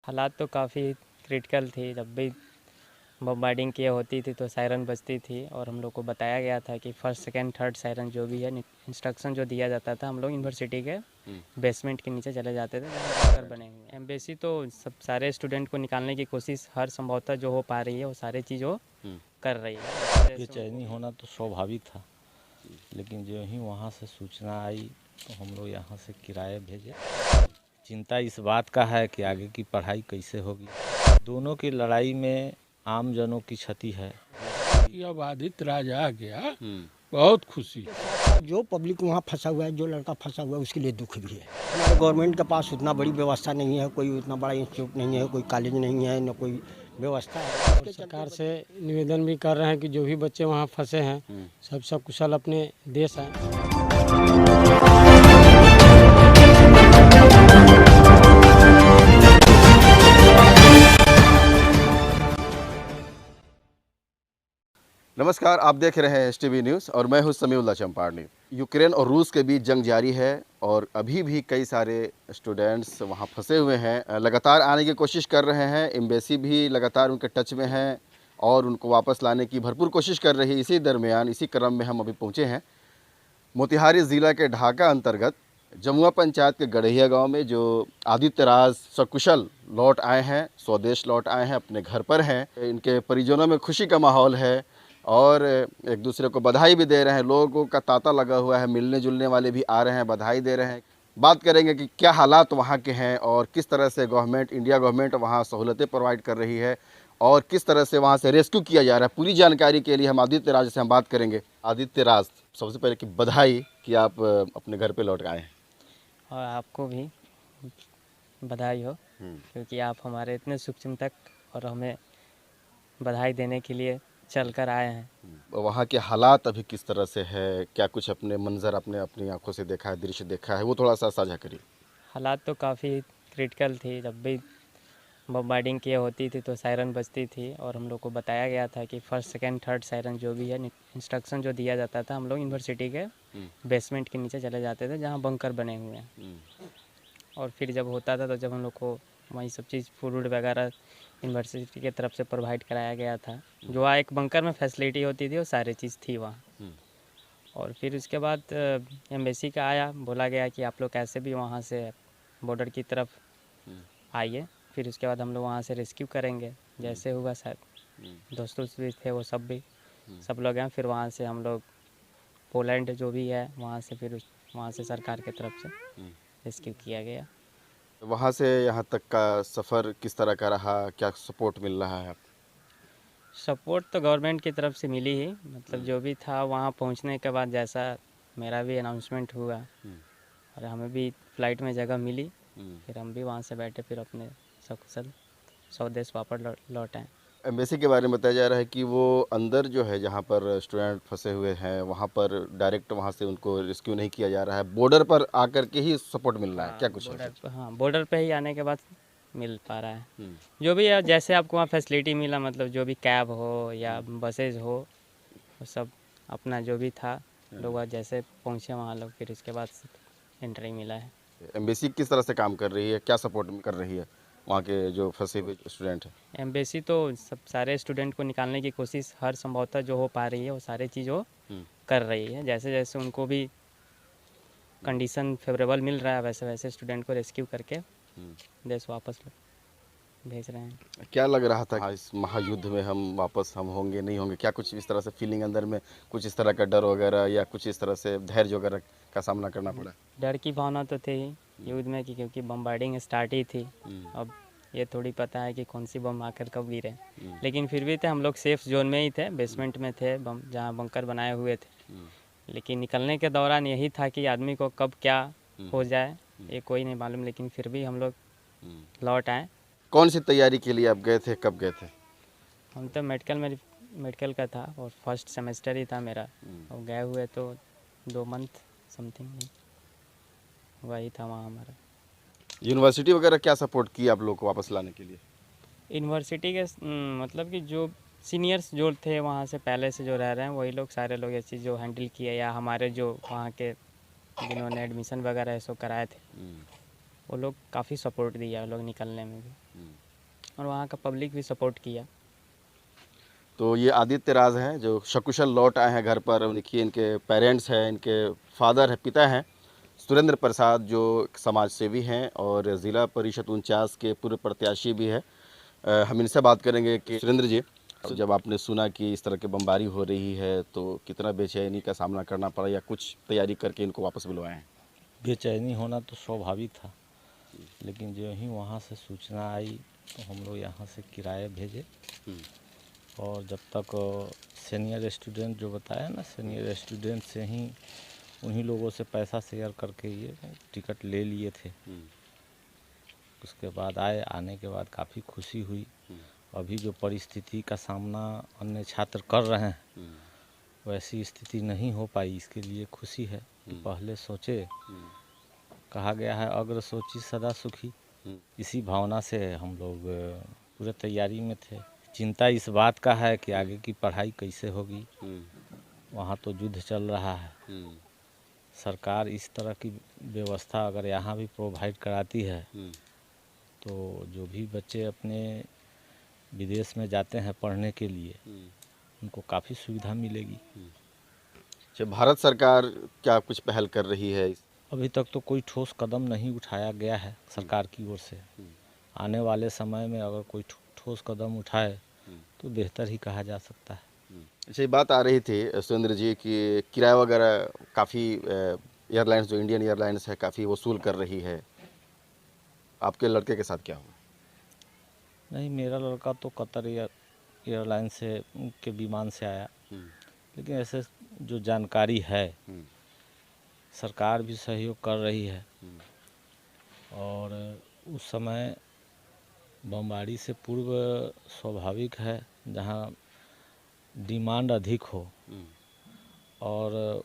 हालात तो काफ़ी क्रिटिकल थी। जब भी बमबार्डिंग किए होती थी तो सायरन बजती थी और हम लोग को बताया गया था कि फर्स्ट सेकंड थर्ड सायरन जो भी है इंस्ट्रक्शन जो दिया जाता था, हम लोग यूनिवर्सिटी के बेसमेंट के नीचे चले जाते थे जहाँ bunker बने हुए हैं। एम्बेसी तो सब सारे स्टूडेंट को निकालने की कोशिश हर संभवतः जो हो पा रही है वो सारी चीज़ वो कर रही है। बेचैनी होना तो स्वाभाविक था, लेकिन जो ही वहाँ से सूचना आई तो हम लोग यहाँ से किराए भेजे। चिंता इस बात का है कि आगे की पढ़ाई कैसे होगी। दोनों की लड़ाई में आम जनों की क्षति है। अब आदित्य राज आ गया, बहुत खुशी। जो पब्लिक वहाँ फंसा हुआ है, जो लड़का फंसा हुआ है, उसके लिए दुख भी है। हमारे गवर्नमेंट के पास उतना बड़ी व्यवस्था नहीं है, कोई उतना बड़ा इंस्टीट्यूट नहीं है, कोई कॉलेज नहीं है, न कोई व्यवस्था है। और सरकार से निवेदन भी कर रहे हैं कि जो भी बच्चे वहाँ फंसे हैं सब सकुशल अपने देश आए। नमस्कार, आप देख रहे हैं STV न्यूज़ और मैं हूं समीउल्लाह चंपारनी। यूक्रेन और रूस के बीच जंग जारी है और अभी भी कई सारे स्टूडेंट्स वहां फंसे हुए हैं। लगातार आने की कोशिश कर रहे हैं। एम्बेसी भी लगातार उनके टच में है और उनको वापस लाने की भरपूर कोशिश कर रही है। इसी दरमियान इसी क्रम में हम अभी पहुँचे हैं मोतिहारी ज़िला के ढाका अंतर्गत जमुआ पंचायत के गढ़िया गाँव में, जो आदित्य राज सकुशल लौट आए हैं, स्वदेश लौट आए हैं, अपने घर पर हैं। इनके परिजनों में खुशी का माहौल है और एक दूसरे को बधाई भी दे रहे हैं। लोगों का तांता लगा हुआ है, मिलने जुलने वाले भी आ रहे हैं, बधाई दे रहे हैं। बात करेंगे कि क्या हालात वहाँ के हैं और किस तरह से इंडिया गवर्नमेंट वहाँ सहूलतें प्रोवाइड कर रही है और किस तरह से वहाँ से रेस्क्यू किया जा रहा है। पूरी जानकारी के लिए हम आदित्य राज से हम बात करेंगे। आदित्य राज, सबसे पहले कि बधाई कि आप अपने घर पे लौट आए हैं। और आपको भी बधाई हो क्योंकि आप हमारे इतने शुभचिंतक और हमें बधाई देने के लिए चल कर आए हैं। वहाँ के हालात अभी किस तरह से है, क्या कुछ अपने मंजर अपनी आंखों से देखा है, दृश्य देखा है, वो थोड़ा सा साझा करिए। हालात तो काफ़ी क्रिटिकल थी। जब भी बमबार्डिंग किए होती थी तो सायरन बजती थी और हम लोग को बताया गया था कि फर्स्ट सेकंड थर्ड सायरन जो भी है इंस्ट्रक्शन जो दिया जाता था, हम लोग यूनिवर्सिटी के बेसमेंट के नीचे चले जाते थे जहाँ बंकर बने हुए हैं। और फिर जब होता था तो जब हम लोग को वही सब चीज़ फूड वगैरह यूनिवर्सिटी की तरफ से प्रोवाइड कराया गया था। जो वहाँ एक बंकर में फैसिलिटी होती थी वो सारी चीज़ थी वहाँ। और फिर उसके बाद एम्बेसी का आया, बोला गया कि आप लोग कैसे भी वहाँ से बॉर्डर की तरफ आइए, फिर उसके बाद हम लोग वहाँ से रेस्क्यू करेंगे। जैसे हुआ शायद दोस्तों भी थे वो सब लोग हैं। फिर वहाँ से हम लोग पोलैंड जो भी है वहाँ से फिर वहाँ से सरकार की तरफ से रेस्क्यू किया गया। वहाँ से यहाँ तक का सफ़र किस तरह का रहा, क्या सपोर्ट मिल रहा है? सपोर्ट तो गवर्नमेंट की तरफ से मिली ही, मतलब जो भी था वहाँ पहुँचने के बाद जैसा मेरा भी अनाउंसमेंट हुआ और हमें भी फ़्लाइट में जगह मिली, फिर हम भी वहाँ से बैठे, फिर अपने सकुशल स्वदेश वापस लौट आए। एम्बेसी के बारे में बताया जा रहा है कि वो अंदर जो है जहाँ पर स्टूडेंट फंसे हुए हैं वहाँ पर डायरेक्ट वहाँ से उनको रेस्क्यू नहीं किया जा रहा है, बॉर्डर पर आकर के ही सपोर्ट मिल रहा है, क्या कुछ है? हाँ, बॉर्डर पे ही आने के बाद मिल पा रहा है। जो भी है, जैसे आपको वहाँ फैसिलिटी मिला, मतलब जो भी कैब हो या बसेज हो, वो सब अपना जो भी था लोग जैसे पहुँचे वहाँ लोग, फिर इसके बाद एंट्री मिला है। एम्बेसी किस तरह से काम कर रही है, क्या सपोर्ट कर रही है वहाँ के जो फंसे हुए स्टूडेंट हैं? एम्बेसी तो सब सारे स्टूडेंट को निकालने की कोशिश हर संभवतः जो हो पा रही है वो सारी चीज़ वो कर रही है। जैसे जैसे उनको भी कंडीशन फेवरेबल मिल रहा है वैसे वैसे स्टूडेंट को रेस्क्यू करके देश वापस भेज रहे हैं। क्या लग रहा था इस महायुद्ध में हम होंगे नहीं होंगे, क्या कुछ इस तरह से फीलिंग अंदर में, कुछ इस तरह का डर वगैरह या कुछ इस तरह से धैर्य वगैरह का सामना करना पड़ा? डर की भावना तो थी ही युद्ध में कि क्योंकि बमबार्डिंग स्टार्ट ही थी। अब ये थोड़ी पता है कि कौन सी बम आकर कब गिरे, लेकिन फिर भी थे हम लोग सेफ जोन में ही थे, बेसमेंट में थे जहाँ बंकर बनाए हुए थे। लेकिन निकलने के दौरान यही था कि आदमी को कब क्या हो जाए ये कोई नहीं मालूम, लेकिन फिर भी हम लोग लौट आए। कौन सी तैयारी के लिए आप गए थे, कब गए थे? हम तो मेडिकल का था और फर्स्ट सेमेस्टर ही था मेरा, और गए हुए तो 2 मंथ समथिंग वही था वहाँ हमारा। यूनिवर्सिटी वगैरह क्या सपोर्ट की आप लोग को वापस लाने के लिए? यूनिवर्सिटी के मतलब कि जो सीनियर्स जो थे वहाँ से पहले से जो रह रहे हैं वही लोग, सारे लोग ये चीज़ जो हैंडल किए, या हमारे जो वहाँ के जिन्होंने एडमिशन वगैरह ऐसो कराए थे वो लोग काफ़ी सपोर्ट दिया लोग निकलने में भी। और वहाँ का पब्लिक भी सपोर्ट किया। तो ये आदित्य राज हैं जो सकुशल लौट आए हैं घर पर। देखिए इनके पेरेंट्स हैं, इनके फादर है, पिता हैं सुरेंद्र प्रसाद जो समाज सेवी हैं और ज़िला परिषद 49 के पूर्व प्रत्याशी भी है। हम इनसे बात करेंगे कि सुरेंद्र जी, जब आपने सुना कि इस तरह की बमबारी हो रही है तो कितना बेचैनी का सामना करना पड़ा या कुछ तैयारी करके इनको वापस बुलवाए हैं? बेचैनी होना तो स्वाभाविक था, लेकिन जो ही वहाँ से सूचना आई तो हम लोग यहाँ से किराए भेजे और जब तक सीनियर स्टूडेंट जो बताया ना, सीनियर स्टूडेंट से ही उन्हीं लोगों से पैसा शेयर करके ये टिकट ले लिए थे। उसके बाद आने के बाद काफ़ी खुशी हुई। अभी जो परिस्थिति का सामना अन्य छात्र कर रहे हैं वैसी स्थिति नहीं हो पाई, इसके लिए खुशी है कि पहले सोचे, कहा गया है अग्र सोची सदा सुखी, इसी भावना से हम लोग पूरे तैयारी में थे। चिंता इस बात का है कि आगे की पढ़ाई कैसे होगी, वहाँ तो युद्ध चल रहा है। सरकार इस तरह की व्यवस्था अगर यहाँ भी प्रोवाइड कराती है तो जो भी बच्चे अपने विदेश में जाते हैं पढ़ने के लिए उनको काफ़ी सुविधा मिलेगी। अच्छा, भारत सरकार क्या कुछ पहल कर रही है? अभी तक तो कोई ठोस कदम नहीं उठाया गया है सरकार की ओर से। आने वाले समय में अगर कोई ठोस कदम उठाए तो बेहतर ही कहा जा सकता है। अच्छा, ये बात आ रही थी सुरेंद्र जी कि किराया वगैरह काफ़ी एयरलाइंस जो इंडियन एयरलाइंस है काफ़ी वसूल कर रही है। आपके लड़के के साथ क्या हुआ? नहीं, मेरा लड़का तो कतर एयरलाइन से के विमान से आया, लेकिन ऐसे जो जानकारी है सरकार भी सहयोग कर रही है और उस समय बमबारी से पूर्व स्वाभाविक है जहाँ डिमांड अधिक हो और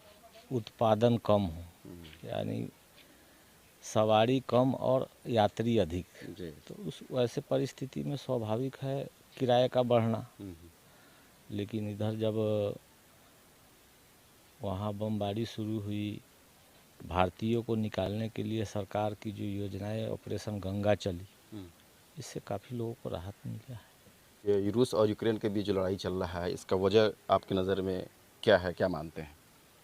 उत्पादन कम हो, यानी सवारी कम और यात्री अधिक, तो उस वैसे परिस्थिति में स्वाभाविक है किराए का बढ़ना। लेकिन इधर जब वहाँ बमबारी शुरू हुई, भारतीयों को निकालने के लिए सरकार की जो योजनाएं ऑपरेशन गंगा चली, इससे काफ़ी लोगों को राहत मिला है। ये रूस और यूक्रेन के बीच जो लड़ाई चल रहा है इसका वजह आपकी नज़र में क्या है, क्या मानते हैं?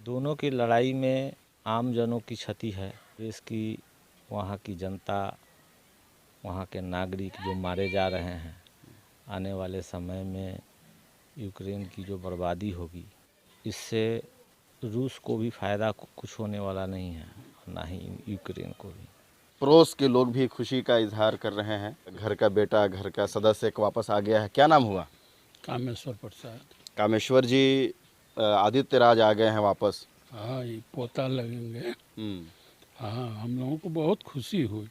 दोनों की लड़ाई में आम जनों की क्षति है। देश की, वहाँ की जनता, वहाँ के नागरिक जो मारे जा रहे हैं, आने वाले समय में यूक्रेन की जो बर्बादी होगी इससे रूस को भी फ़ायदा कुछ होने वाला नहीं है, ना ही यूक्रेन को भी। पड़ोस के लोग भी खुशी का इजहार कर रहे हैं। घर का बेटा, घर का सदस्य एक वापस आ गया है। क्या नाम हुआ? कामेश्वर प्रसाद। कामेश्वर जी, आदित्य राज आ गए हैं वापस। हाँ, ये पोता लगेंगे। हाँ, हम लोगों को बहुत खुशी हुई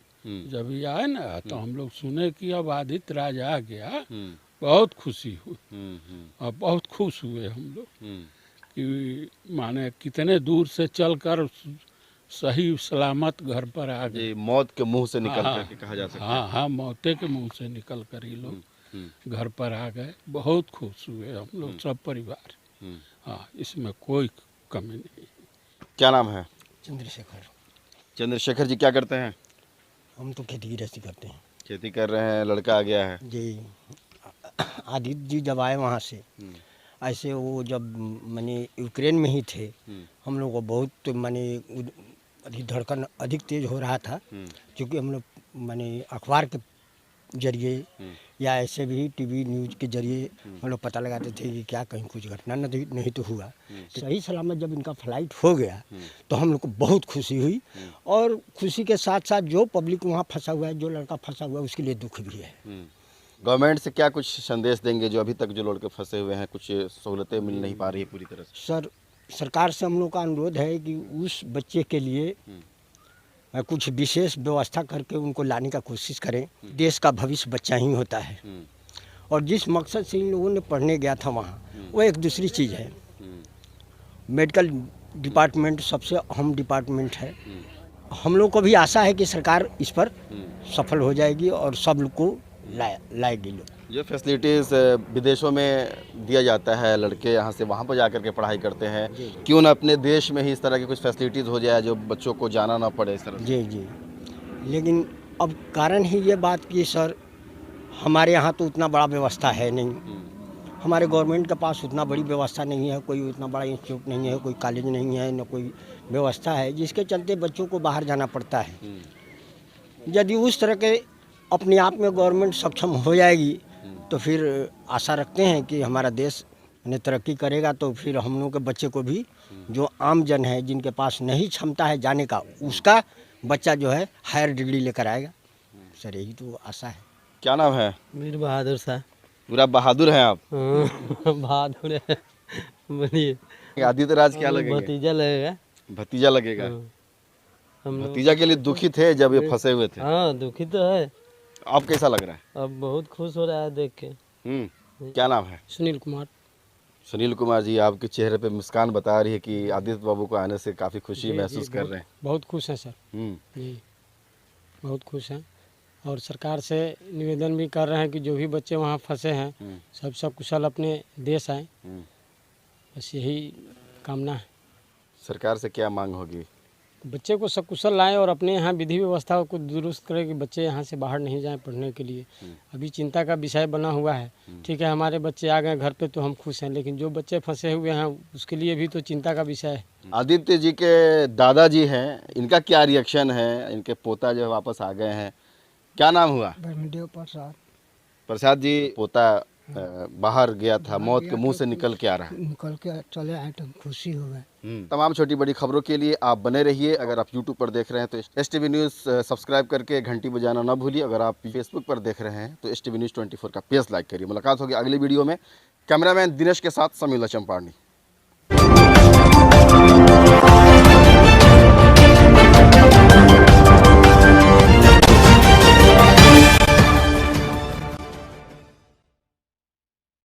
जब ये आए ना, तो हम लोग सुने कि अब आदित्य राज आ गया, बहुत खुशी हुई और बहुत खुश हुए हम लोग कि माने कितने दूर से चलकर सही सलामत घर पर आ गए। मौत के मुंह से निकल कर के कहा जा सकता है। हाँ, मौते के मुंह से निकल कर ही लोग घर पर आ गए। बहुत खुश हुए हम लोग, सब परिवार। हाँ, इसमें कोई कमी नहीं। क्या नाम है? चंद्रशेखर। चंद्रशेखर जी क्या करते हैं? हम तो खेती गृहस्थी करते हैं। खेती कर रहे हैं। लड़का आ गया है जी। आदित्य जी जब आए वहाँ से, ऐसे वो जब माने यूक्रेन में ही थे, हम लोग को बहुत माने अधिक धड़कन अधिक तेज हो रहा था, क्योंकि हम लोग माने अखबार के जरिए या ऐसे भी टीवी न्यूज़ के जरिए हम लोग पता लगाते थे कि क्या कहीं कुछ घटना नहीं तो हुआ। सही सलामत जब इनका फ्लाइट हो गया तो हम लोग को बहुत खुशी हुई, और खुशी के साथ साथ जो पब्लिक वहाँ फंसा हुआ है, जो लड़का फंसा हुआ है, उसके लिए दुख भी है। गवर्नमेंट से क्या कुछ संदेश देंगे जो अभी तक जो लड़के फंसे हुए हैं, कुछ सहूलतें मिल नहीं पा रही है पूरी तरह से? सर, सरकार से हम लोग का अनुरोध है कि उस बच्चे के लिए कुछ विशेष व्यवस्था करके उनको लाने का कोशिश करें। देश का भविष्य बच्चा ही होता है, और जिस मकसद से इन लोगों ने पढ़ने गया था वहाँ, वो एक दूसरी चीज़ है। मेडिकल डिपार्टमेंट सबसे अहम डिपार्टमेंट है। हम लोग को भी आशा है कि सरकार इस पर सफल हो जाएगी और सब लोग को लाएगी। लोग जो फैसिलिटीज़ विदेशों में दिया जाता है, लड़के यहाँ से वहाँ पर जा कर के पढ़ाई करते हैं, क्यों ना अपने देश में ही इस तरह की कुछ फैसिलिटीज़ हो जाए जो बच्चों को जाना ना पड़े इस तरह से? जी। लेकिन अब कारण ही ये बात कि सर, हमारे यहाँ तो उतना बड़ा व्यवस्था है नहीं, हमारे गवर्नमेंट के पास उतना बड़ी व्यवस्था नहीं है, कोई उतना बड़ा इंस्टीट्यूट नहीं है, कोई कॉलेज नहीं है, न कोई व्यवस्था है, जिसके चलते बच्चों को बाहर जाना पड़ता है। यदि उस तरह के अपने आप में गवर्नमेंट सक्षम हो जाएगी तो फिर आशा रखते हैं कि हमारा देश ने तरक्की करेगा, तो फिर हम लोगों के बच्चे को भी, जो आम जन है जिनके पास नहीं क्षमता है जाने का, उसका बच्चा जो है हायर डिग्री लेकर आएगा। सर यही तो आशा है। क्या नाम है? मीर बहादुर साहब। पूरा बहादुर हैं आप। बहादुर है, बोलिए। आदित्य राज क्या लगेगा? भतीजा लगेगा। भतीजा लगेगा। हम लोग भतीजा के लिए दुखी थे जब ये फंसे हुए थे। हाँ दुखी तो है, अब कैसा लग रहा है? अब बहुत खुश हो रहा है देख के। क्या नाम है? सुनील कुमार। सुनील कुमार जी, आपके चेहरे पे मुस्कान बता रही है कि आदित्य बाबू को आने से काफ़ी खुशी महसूस कर रहे हैं। बहुत खुश हैं सर जी, बहुत खुश हैं, और सरकार से निवेदन भी कर रहे हैं कि जो भी बच्चे वहाँ फंसे हैं सब सकुशल अपने देश आए, बस यही कामना है। सरकार से क्या मांग होगी? बच्चे को सकुशल लाएं और अपने यहाँ विधि व्यवस्था को दुरुस्त करें कि बच्चे यहाँ से बाहर नहीं जाएं पढ़ने के लिए। अभी चिंता का विषय बना हुआ है। ठीक है, हमारे बच्चे आ गए घर पे तो हम खुश हैं, लेकिन जो बच्चे फंसे हुए हैं उसके लिए भी तो चिंता का विषय है। आदित्य जी के दादाजी हैं, इनका क्या रिएक्शन है? इनके पोता जो वापस आ गए हैं, क्या नाम हुआ? ब्रह्मदेव प्रसाद। प्रसाद जी, पोता बाहर गया था, मौत के मुंह से निकल के आ रहा है। निकल के चले आए तो खुशी हो गए। तमाम छोटी बड़ी खबरों के लिए आप बने रहिए। अगर आप YouTube पर देख रहे हैं तो STV न्यूज़ सब्सक्राइब करके घंटी बजाना ना भूलिए। अगर आप Facebook पर देख रहे हैं तो STV न्यूज़ 24 का पेज लाइक करिए। मुलाकात होगी अगली वीडियो में। कैमरामैन दिनेश के साथ समीउल्लाह चंपारनी।